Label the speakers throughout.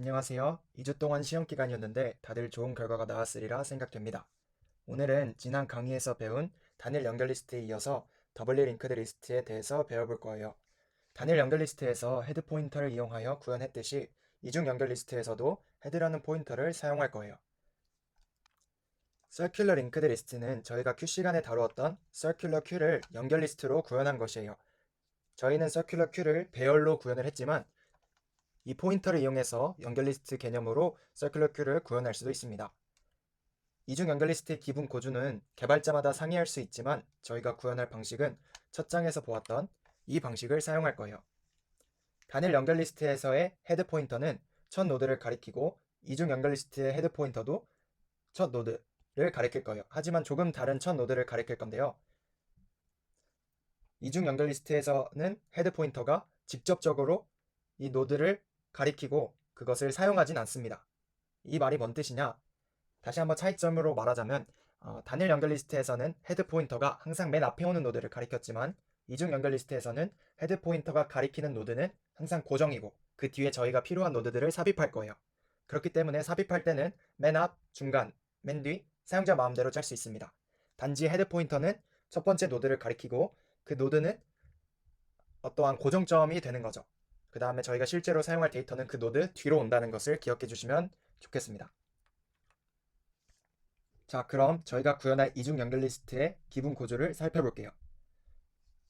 Speaker 1: 안녕하세요. 2주 동안 시험 기간이었는데 다들 좋은 결과가 나왔으리라 생각됩니다. 오늘은 지난 강의에서 배운 단일 연결 리스트에 이어서 더블리 링크드 리스트에 대해서 배워볼 거예요. 단일 연결 리스트에서 헤드 포인터를 이용하여 구현했듯이 이중 연결 리스트에서도 헤드라는 포인터를 사용할 거예요. 서큘러 링크드 리스트는 저희가 Q 시간에 다루었던 서큘러 Q를 연결 리스트로 구현한 것이에요. 저희는 서큘러 Q를 배열로 구현을 했지만 이 포인터를 이용해서 연결 리스트 개념으로 서큘러 큐를 구현할 수도 있습니다. 이중 연결 리스트의 기본 고주는 개발자마다 상이할 수 있지만 저희가 구현할 방식은 첫 장에서 보았던 이 방식을 사용할 거예요. 단일 연결 리스트에서의 헤드 포인터는 첫 노드를 가리키고 이중 연결 리스트의 헤드 포인터도 첫 노드를 가리킬 거예요. 하지만 조금 다른 첫 노드를 가리킬 건데요. 이중 연결 리스트에서는 헤드 포인터가 직접적으로 이 노드를 가리키고 그것을 사용하진 않습니다. 이 말이 뭔 뜻이냐? 다시 한번 차이점으로 말하자면 단일 연결 리스트에서는 헤드 포인터가 항상 맨 앞에 오는 노드를 가리켰지만 이중 연결 리스트에서는 헤드 포인터가 가리키는 노드는 항상 고정이고 그 뒤에 저희가 필요한 노드들을 삽입할 거예요. 그렇기 때문에 삽입할 때는 맨 앞, 중간, 맨 뒤 사용자 마음대로 짤 수 있습니다. 단지 헤드 포인터는 첫 번째 노드를 가리키고 그 노드는 어떠한 고정점이 되는 거죠. 그 다음에 저희가 실제로 사용할 데이터는 그 노드 뒤로 온다는 것을 기억해 주시면 좋겠습니다. 자, 그럼 저희가 구현할 이중 연결 리스트의 기본 구조를 살펴볼게요.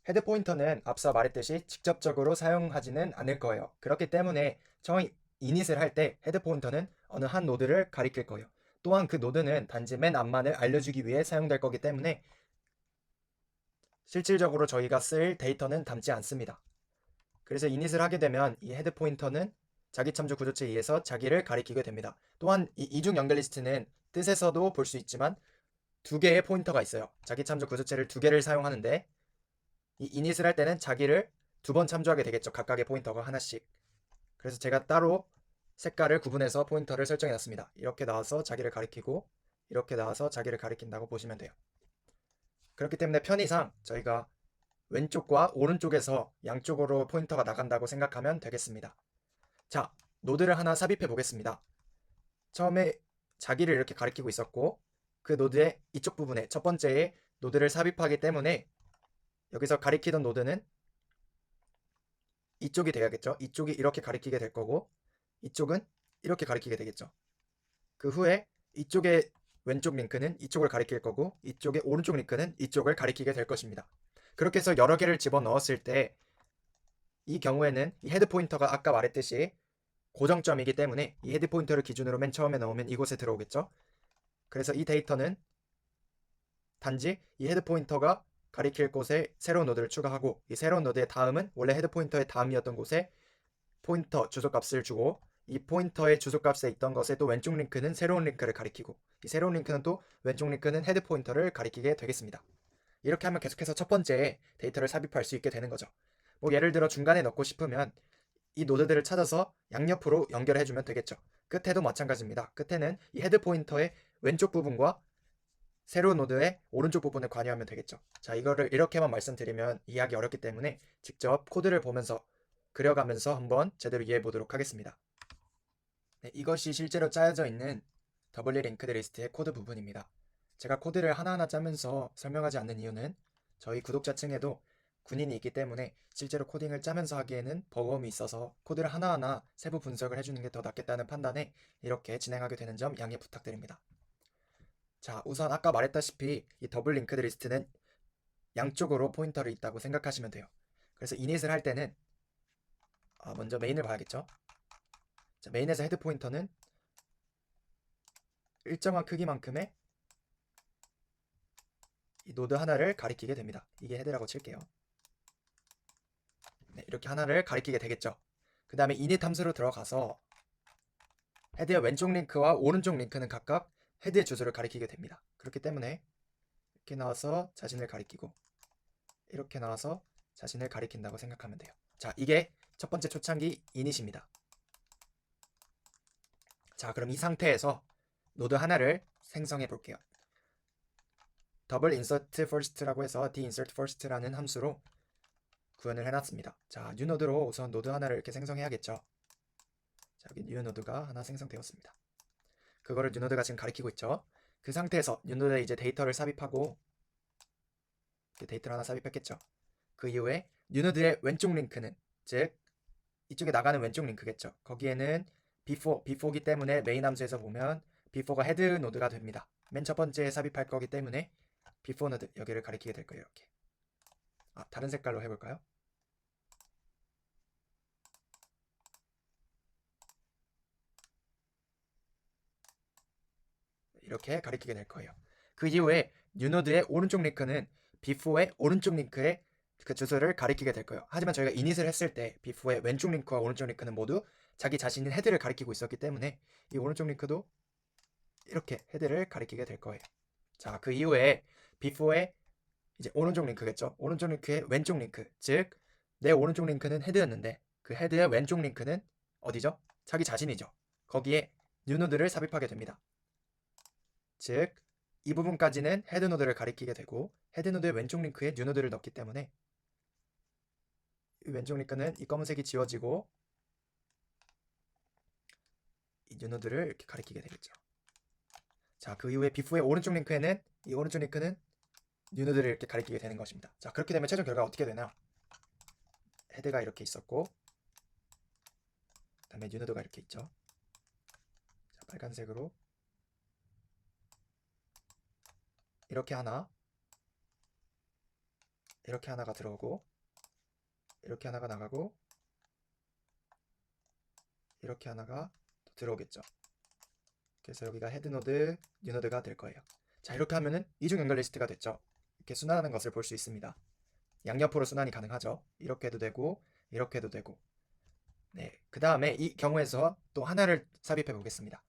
Speaker 1: 헤드 포인터는 앞서 말했듯이 직접적으로 사용하지는 않을 거예요. 그렇기 때문에 처음 이닛을 할 때 헤드 포인터는 어느 한 노드를 가리킬 거예요. 또한 그 노드는 단지 맨 앞만을 알려주기 위해 사용될 거기 때문에 실질적으로 저희가 쓸 데이터는 담지 않습니다. 그래서 이닛을 하게 되면 이 헤드 포인터는 자기 참조 구조체에 의해서 자기를 가리키게 됩니다. 또한 이 이중 연결 리스트는 뜻에서도 볼 수 있지만 두 개의 포인터가 있어요. 자기 참조 구조체를 두 개를 사용하는데 이 이닛을 할 때는 자기를 두 번 참조하게 되겠죠. 각각의 포인터가 하나씩. 그래서 제가 따로 색깔을 구분해서 포인터를 설정해 놨습니다. 이렇게 나와서 자기를 가리키고 이렇게 나와서 자기를 가리킨다고 보시면 돼요. 그렇기 때문에 편의상 저희가 왼쪽과 오른쪽에서 양쪽으로 포인터가 나간다고 생각하면 되겠습니다. 자, 노드를 하나 삽입해 보겠습니다. 처음에 자기를 이렇게 가리키고 있었고 그 노드의 이쪽 부분에 첫 번째에 노드를 삽입하기 때문에 여기서 가리키던 노드는 이쪽이 되야겠죠. 이쪽이 이렇게 가리키게 될 거고 이쪽은 이렇게 가리키게 되겠죠. 그 후에 이쪽의 왼쪽 링크는 이쪽을 가리킬 거고 이쪽의 오른쪽 링크는 이쪽을 가리키게 될 것입니다. 그렇게 해서 여러 개를 집어넣었을 때 이 경우에는 이 헤드 포인터가 아까 말했듯이 고정점이기 때문에 이 헤드 포인터를 기준으로 맨 처음에 넣으면 이곳에 들어오겠죠. 그래서 이 데이터는 단지 이 헤드 포인터가 가리킬 곳에 새로운 노드를 추가하고 이 새로운 노드의 다음은 원래 헤드 포인터의 다음이었던 곳에 포인터 주소값을 주고 이 포인터의 주소값에 있던 것에 또 왼쪽 링크는 새로운 링크를 가리키고 이 새로운 링크는 또 왼쪽 링크는 헤드 포인터를 가리키게 되겠습니다. 이렇게 하면 계속해서 첫 번째 데이터를 삽입할 수 있게 되는 거죠. 뭐 예를 들어 중간에 넣고 싶으면 이 노드들을 찾아서 양옆으로 연결해주면 되겠죠. 끝에도 마찬가지입니다. 끝에는 이 헤드 포인터의 왼쪽 부분과 새로운 노드의 오른쪽 부분을 관여하면 되겠죠. 자, 이거를 이렇게만 말씀드리면 이해하기 어렵기 때문에 직접 코드를 보면서 그려가면서 한번 제대로 이해해 보도록 하겠습니다. 네, 이것이 실제로 짜여져 있는 더블리 링크드 리스트의 코드 부분입니다. 제가 코드를 하나하나 짜면서 설명하지 않는 이유는 저희 구독자층에도 군인이 있기 때문에 실제로 코딩을 짜면서 하기에는 버거움이 있어서 코드를 하나하나 세부 분석을 해주는 게 더 낫겠다는 판단에 이렇게 진행하게 되는 점 양해 부탁드립니다. 자, 우선 아까 말했다시피 이 더블 링크드 리스트는 양쪽으로 포인터를 있다고 생각하시면 돼요. 그래서 이닛을 할 때는 먼저 메인을 봐야겠죠. 자, 메인에서 헤드 포인터는 일정한 크기만큼의 이 노드 하나를 가리키게 됩니다. 이게 헤드라고 칠게요. 네, 이렇게 하나를 가리키게 되겠죠. 그 다음에 init 함수로 들어가서 헤드의 왼쪽 링크와 오른쪽 링크는 각각 헤드의 주소를 가리키게 됩니다. 그렇기 때문에 이렇게 나와서 자신을 가리키고 이렇게 나와서 자신을 가리킨다고 생각하면 돼요. 자, 이게 첫 번째 초창기 init입니다. 자, 그럼 이 상태에서 노드 하나를 생성해 볼게요. 더블 인서트 first라고 해서 dinsert first라는 함수로 구현을 해놨습니다. 자, 뉴 노드로 우선 노드 하나를 이렇게 생성해야겠죠. 자, 여기 뉴 노드가 하나 생성되었습니다. 그거를 뉴 노드가 지금 가리키고 있죠. 그 상태에서 뉴 노드에 이제 데이터를 삽입하고 이렇게 데이터를 하나 삽입했겠죠. 그 이후에 뉴 노드의 왼쪽 링크는 즉 이쪽에 나가는 왼쪽 링크겠죠. 거기에는 before이기 때문에 메인 함수에서 보면 before가 헤드 노드가 됩니다. 맨 첫 번째 삽입할 거기 때문에 before 노드 여기를 가리키게 될 거예요. 이렇게. 다른 색깔로 해볼까요? 이렇게 가리키게 될 거예요. 그 이후에 뉴노드의 오른쪽 링크는 before의 오른쪽 링크의 그 주소를 가리키게 될 거예요. 하지만 저희가 이닛을 했을 때 before의 왼쪽 링크와 오른쪽 링크는 모두 자기 자신의 헤드를 가리키고 있었기 때문에 이 오른쪽 링크도 이렇게 헤드를 가리키게 될 거예요. 자, 그 이후에 before의 이제 오른쪽 링크겠죠. 오른쪽 링크의 왼쪽 링크, 즉 내 오른쪽 링크는 헤드였는데 그 헤드의 왼쪽 링크는 어디죠? 자기 자신이죠. 거기에 뉴노드를 삽입하게 됩니다. 즉 이 부분까지는 헤드 노드를 가리키게 되고 헤드 노드의 왼쪽 링크에 뉴 노드를 넣기 때문에 이 왼쪽 링크는 이 검은색이 지워지고 이 뉴 노드를 이렇게 가리키게 되겠죠. 자, 그 이후에 before의 오른쪽 링크에는 이 오른쪽 링크는 뉴 노드를 이렇게 가리키게 되는 것입니다. 자, 그렇게 되면 최종 결과가 어떻게 되나? 헤드가 이렇게 있었고 그다음에 뉴 노드가 이렇게 있죠. 자, 빨간색으로 이렇게 하나가 들어오고 이렇게 하나가 나가고 이렇게 하나가 들어오겠죠. 그래서 여기가 헤드 노드, 뉴 노드가 될 거예요. 자, 이렇게 하면은 이중 연결 리스트가 됐죠. 이렇게 순환하는 것을 볼 수 있습니다. 양옆으로 순환이 가능하죠. 이렇게 해도 되고 이렇게 해도 되고. 네, 그 다음에 이 경우에서 또 하나를 삽입해 보겠습니다.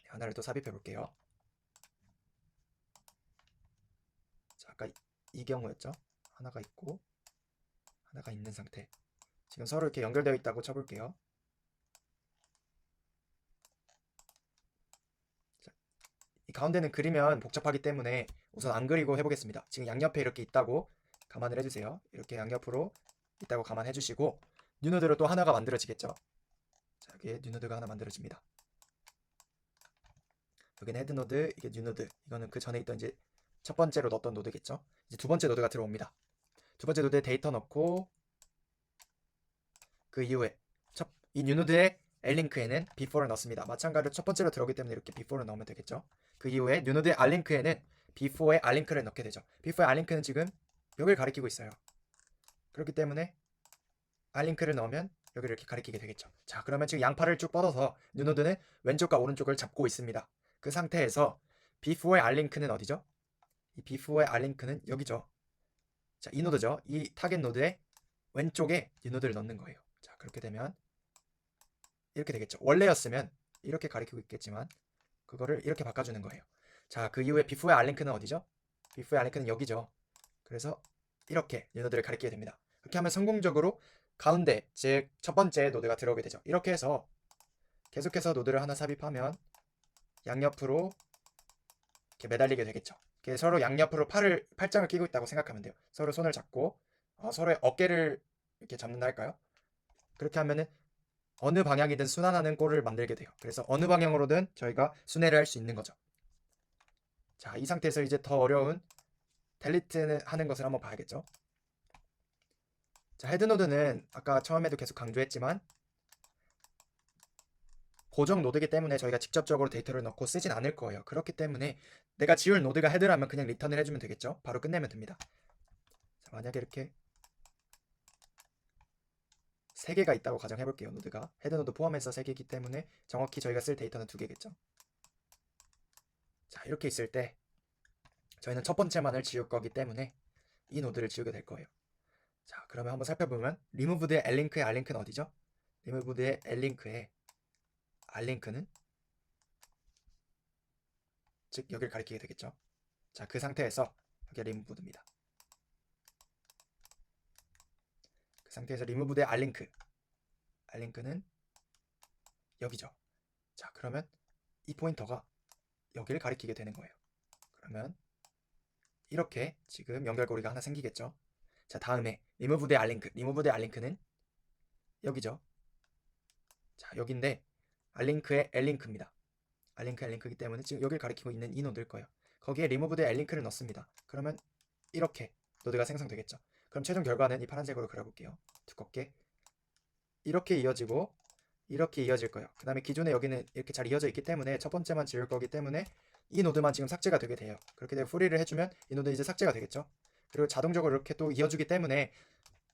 Speaker 1: 하나를 또 삽입해 볼게요. 자, 아까 이 경우였죠. 하나가 있고 하나가 있는 상태. 지금 서로 이렇게 연결되어 있다고 쳐볼게요. 자, 이 가운데는 그리면 복잡하기 때문에 우선 안 그리고 해보겠습니다. 지금 양옆에 이렇게 있다고 감안을 해주세요. 이렇게 양옆으로 있다고 감안해 주시고 뉴노드로 또 하나가 만들어지겠죠. 자, 여기에 뉴노드가 하나 만들어집니다. 여기는 헤드노드, 이게 뉴노드. 이거는 그 전에 있던 이제 첫 번째로 넣었던 노드겠죠. 이제 두 번째 노드가 들어옵니다. 두 번째 노드에 데이터 넣고 그 이후에 이 뉴노드의 L링크에는 before를 넣습니다. 마찬가지로 첫 번째로 들어오기 때문에 이렇게 before를 넣으면 되겠죠. 그 이후에 뉴노드의 R링크에는 before의 R링크를 넣게 되죠. before의 R링크는 지금 여기를 가리키고 있어요. 그렇기 때문에 R링크를 넣으면 여기를 이렇게 가리키게 되겠죠. 자, 그러면 지금 양팔을 쭉 뻗어서 뉴노드는 왼쪽과 오른쪽을 잡고 있습니다. 그 상태에서 before의 R링크는 어디죠? 이 before의 R링크는 여기죠. 자, 이 노드죠. 이 타겟 노드의 왼쪽에 뉴노드를 넣는 거예요. 자, 그렇게 되면 이렇게 되겠죠. 원래였으면 이렇게 가리키고 있겠지만 그거를 이렇게 바꿔주는 거예요. 자, 그 이후에 before의 R링크는 어디죠? before의 R링크는 여기죠. 그래서 이렇게 뉴노드를 가리키게 됩니다. 그렇게 하면 성공적으로 가운데, 즉 첫 번째 노드가 들어오게 되죠. 이렇게 해서 계속해서 노드를 하나 삽입하면 양옆으로 이렇게 매달리게 되겠죠. 이렇게 서로 양옆으로 팔짱을 끼고 있다고 생각하면 돼요. 서로 손을 잡고 서로의 어깨를 이렇게 잡는다 할까요? 그렇게 하면은 어느 방향이든 순환하는 꼴을 만들게 돼요. 그래서 어느 방향으로든 저희가 순회를 할 수 있는 거죠. 자, 이 상태에서 이제 더 어려운 델리트 하는 것을 한번 봐야겠죠. 자, 헤드노드는 아까 처음에도 계속 강조했지만 고정 노드이기 때문에 저희가 직접적으로 데이터를 넣고 쓰진 않을 거예요. 그렇기 때문에 내가 지울 노드가 헤드라면 그냥 리턴을 해주면 되겠죠. 바로 끝내면 됩니다. 자, 만약에 이렇게 3개가 있다고 가정해 볼게요. 노드가 헤드노드 포함해서 3개이기 때문에 정확히 저희가 쓸 데이터는 2개겠죠. 자, 이렇게 있을 때 저희는 첫 번째만을 지울 거기 때문에 이 노드를 지우게 될 거예요. 자, 그러면 한번 살펴보면 removed의 L링크의 R링크는 어디죠? removed의 L링크의 R링크는 즉 여기를 가리키게 되겠죠. 자, 그 상태에서 여기가 removed입니다. 그 상태에서 removed의 R링크는 여기죠. 자, 그러면 이 포인터가 여기를 가리키게 되는 거예요. 그러면 이렇게 지금 연결고리가 하나 생기겠죠. 자, 다음에 remove the rlink. remove the rlink는 여기죠. 자, 여기인데 rlink의 rlink입니다. rlink의 rlink이기 때문에 지금 여기를 가리키고 있는 이 노드일 거예요. 거기에 remove the rlink를 넣습니다. 그러면 이렇게 노드가 생성되겠죠. 그럼 최종 결과는 이 파란색으로 그려볼게요. 두껍게 이렇게 이어지고 이렇게 이어질 거예요. 그 다음에 기존에 여기는 이렇게 잘 이어져 있기 때문에 첫 번째만 지울 거기 때문에 이 노드만 지금 삭제가 되게 돼요. 그렇게 되면 프리를 해주면 이 노드 이제 삭제가 되겠죠. 그리고 자동적으로 이렇게 또 이어주기 때문에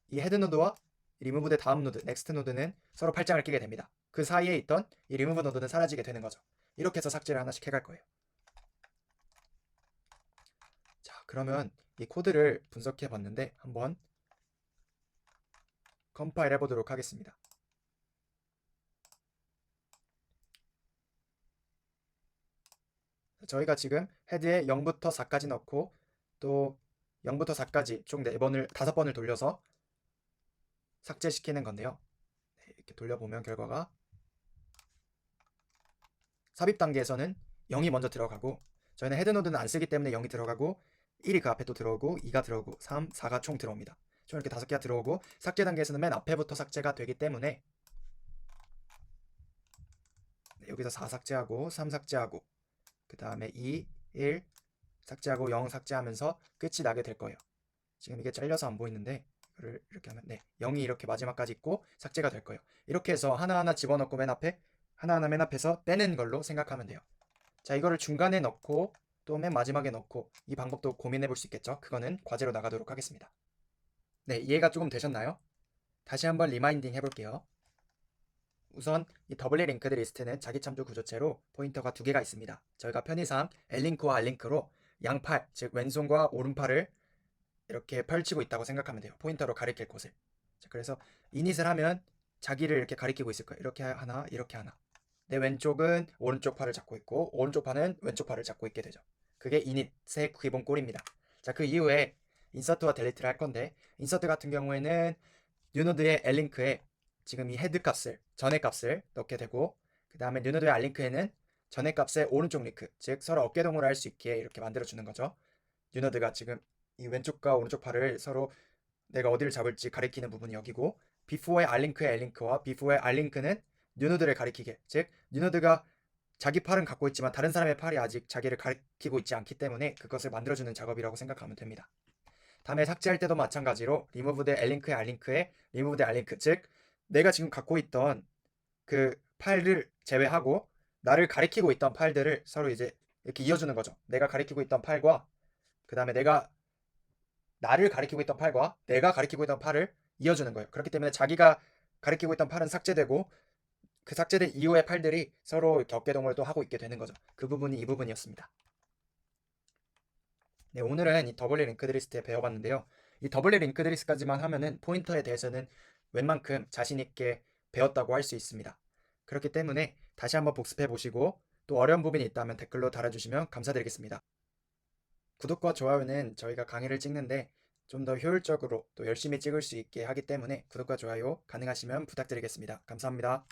Speaker 1: 이 헤드 노드와 리무브 의 다음 노드, 넥스트 노드는 서로 팔짱을 끼게 됩니다. 그 사이에 있던 이 리무브 노드는 사라지게 되는 거죠. 이렇게 해서 삭제를 하나씩 해갈 거예요. 자, 그러면 이 코드를 분석해 봤는데 한번 컴파일 해보도록 하겠습니다. 저희가 지금 헤드에 0부터 4까지 넣고 또 0부터 4까지 총 4번을 5번을 돌려서 삭제시키는 건데요. 이렇게 돌려보면 결과가 삽입 단계에서는 0이 먼저 들어가고 저희는 헤드 노드는 안 쓰기 때문에 0이 들어가고 1이 그 앞에 또 들어오고 2가 들어오고 3, 4가 총 들어옵니다. 총 이렇게 5개가 들어오고 삭제 단계에서는 맨 앞에부터 삭제가 되기 때문에 여기서 4 삭제하고 3 삭제하고 그 다음에 2, 1 삭제하고 0 삭제하면서 끝이 나게 될 거예요. 지금 이게 잘려서 안 보이는데 이렇게 하면 0이 이렇게 마지막까지 있고 삭제가 될 거예요. 이렇게 해서 하나하나 집어넣고 맨 앞에서 빼는 걸로 생각하면 돼요. 자, 이거를 중간에 넣고 또 맨 마지막에 넣고 이 방법도 고민해 볼 수 있겠죠. 그거는 과제로 나가도록 하겠습니다. 네, 이해가 조금 되셨나요? 다시 한번 리마인딩 해볼게요. 우선 이 더블리 링크드 리스트는 자기 참조 구조체로 포인터가 2개가 있습니다. 저희가 편의상 L링크와 R링크로 양팔, 즉 왼손과 오른팔을 이렇게 펼치고 있다고 생각하면 돼요. 포인터로 가리킬 곳을. 자, 그래서 이닛을 하면 자기를 이렇게 가리키고 있을 거예요. 이렇게 하나, 이렇게 하나. 내 왼쪽은 오른쪽 팔을 잡고 있고 오른쪽 팔은 왼쪽 팔을 잡고 있게 되죠. 그게 이닛의 기본 꼴입니다. 자, 그 이후에 인서트와 델리트를 할 건데 인서트 같은 경우에는 뉴노드의 L링크에 지금 이 헤드 값을 전의 값을 넣게 되고 그 다음에 뉴노드의 R링크에는 전의 값의 오른쪽 링크, 즉 서로 어깨동무를 할 수 있게 이렇게 만들어 주는 거죠. 뉴노드가 지금 이 왼쪽과 오른쪽 팔을 서로 내가 어디를 잡을지 가리키는 부분이 여기고 before의 R링크의 L링크와 before의 R링크는 뉴노드를 가리키게, 즉 뉴노드가 자기 팔은 갖고 있지만 다른 사람의 팔이 아직 자기를 가리키고 있지 않기 때문에 그것을 만들어주는 작업이라고 생각하면 됩니다. 다음에 삭제할 때도 마찬가지로 remove the R링크의 R링크에 remove the R링크, 즉 내가 지금 갖고 있던 그 파일을 제외하고 나를 가리키고 있던 파일들을 서로 이제 이렇게 이어주는 거죠. 내가 가리키고 있던 파일과 그 다음에 나를 가리키고 있던 팔과 내가 가리키고 있던 팔을 이어주는 거예요. 그렇기 때문에 자기가 가리키고 있던 팔은 삭제되고 그 삭제된 이후의 팔들이 서로 이렇게 어깨동무를 또 하고 있게 되는 거죠. 그 부분이 이 부분이었습니다. 네, 오늘은 이 더블리 링크드 리스트에 배워봤는데요. 이 더블리 링크드 리스트까지만 하면은 포인터에 대해서는 웬만큼 자신있게 배웠다고 할 수 있습니다. 그렇기 때문에 다시 한번 복습해 보시고 또 어려운 부분이 있다면 댓글로 달아주시면 감사드리겠습니다. 구독과 좋아요는 저희가 강의를 찍는데 좀 더 효율적으로 또 열심히 찍을 수 있게 하기 때문에 구독과 좋아요 가능하시면 부탁드리겠습니다. 감사합니다.